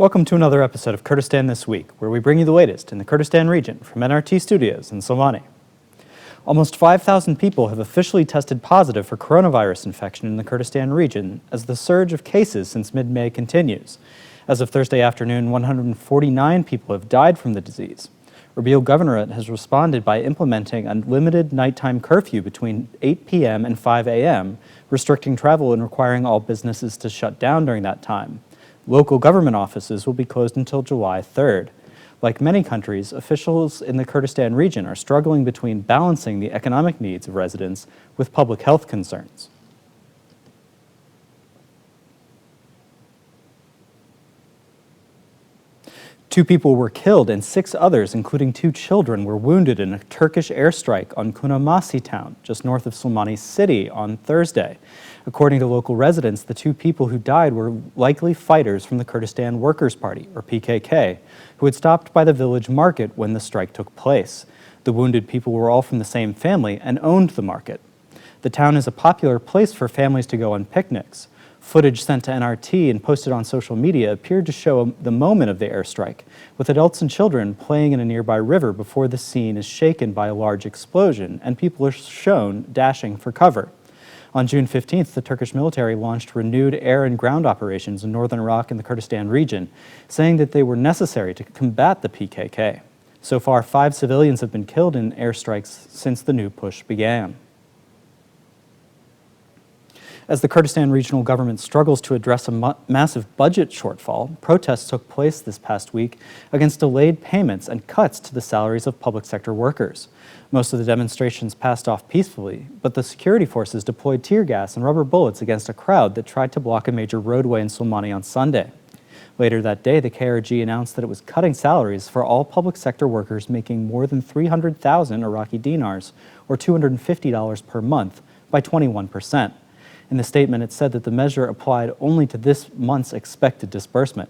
Welcome to another episode of Kurdistan This Week, where we bring you the latest in the Kurdistan region from NRT Studios in Solmani. Almost 5,000 people have officially tested positive for coronavirus infection in the Kurdistan region as the surge of cases since mid-May continues. As of Thursday afternoon, 149 people have died from the disease. Erbil Governorate has responded by implementing a limited nighttime curfew between 8 p.m. and 5 a.m., restricting travel and requiring all businesses to shut down during that time. Local government offices will be closed until July 3rd. Like many countries, officials in the Kurdistan region are struggling between balancing the economic needs of residents with public health concerns. Two people were killed and 6 others, including 2 children, were wounded in a Turkish airstrike on Kuna Masi town, just north of Solmani city, on Thursday. According to local residents, the 2 people who died were likely fighters from the Kurdistan Workers' Party, or PKK, who had stopped by the village market when the strike took place. The wounded people were all from the same family and owned the market. The town is a popular place for families to go on picnics. Footage sent to NRT and posted on social media appeared to show the moment of the airstrike, with adults and children playing in a nearby river before the scene is shaken by a large explosion and people are shown dashing for cover. On June 15th, the Turkish military launched renewed air and ground operations in northern Iraq and the Kurdistan region, saying that they were necessary to combat the PKK. So far, 5 civilians have been killed in airstrikes since the new push began. As the Kurdistan regional government struggles to address a massive budget shortfall, protests took place this past week against delayed payments and cuts to the salaries of public sector workers. Most of the demonstrations passed off peacefully, but the security forces deployed tear gas and rubber bullets against a crowd that tried to block a major roadway in Solmani on Sunday. Later that day, the KRG announced that it was cutting salaries for all public sector workers making more than 300,000 Iraqi dinars, or $250 per month, by 21%. In the statement, it said that the measure applied only to this month's expected disbursement.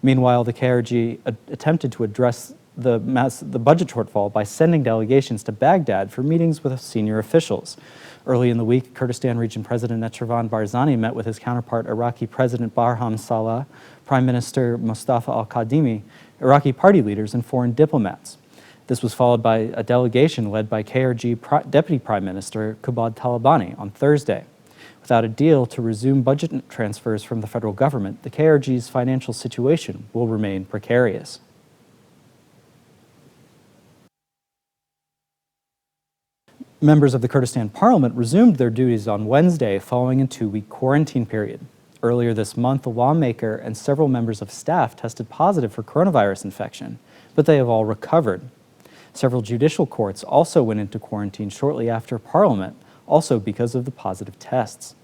Meanwhile, the KRG attempted to address the budget shortfall by sending delegations to Baghdad for meetings with senior officials. Early in the week, Kurdistan Region President Netravan Barzani met with his counterpart, Iraqi President Barham Saleh, Prime Minister Mustafa al-Kadhimi, Iraqi party leaders, and foreign diplomats. This was followed by a delegation led by KRG Deputy Prime Minister Kubad Talabani on Thursday. Without a deal to resume budget transfers from the federal government, the KRG's financial situation will remain precarious. Members of the Kurdistan Parliament resumed their duties on Wednesday following a 2-week quarantine period. Earlier this month, a lawmaker and several members of staff tested positive for coronavirus infection, but they have all recovered. Several judicial courts also went into quarantine shortly after Parliament, also because of the positive tests.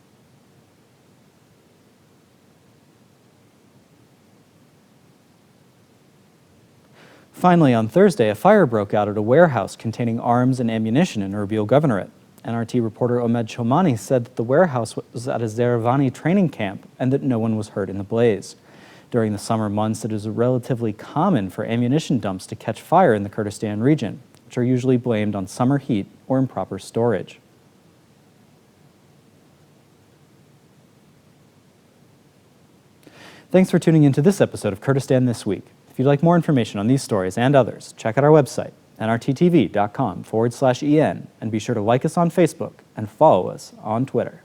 Finally, on Thursday, a fire broke out at a warehouse containing arms and ammunition in Erbil Governorate. NRT reporter Omed Chomani said that the warehouse was at a Zeravani training camp and that no one was hurt in the blaze. During the summer months, it is relatively common for ammunition dumps to catch fire in the Kurdistan region, which are usually blamed on summer heat or improper storage. Thanks for tuning into this episode of Kurdistan This Week. If you'd like more information on these stories and others, check out our website, nrttv.com/en, and be sure to like us on Facebook and follow us on Twitter.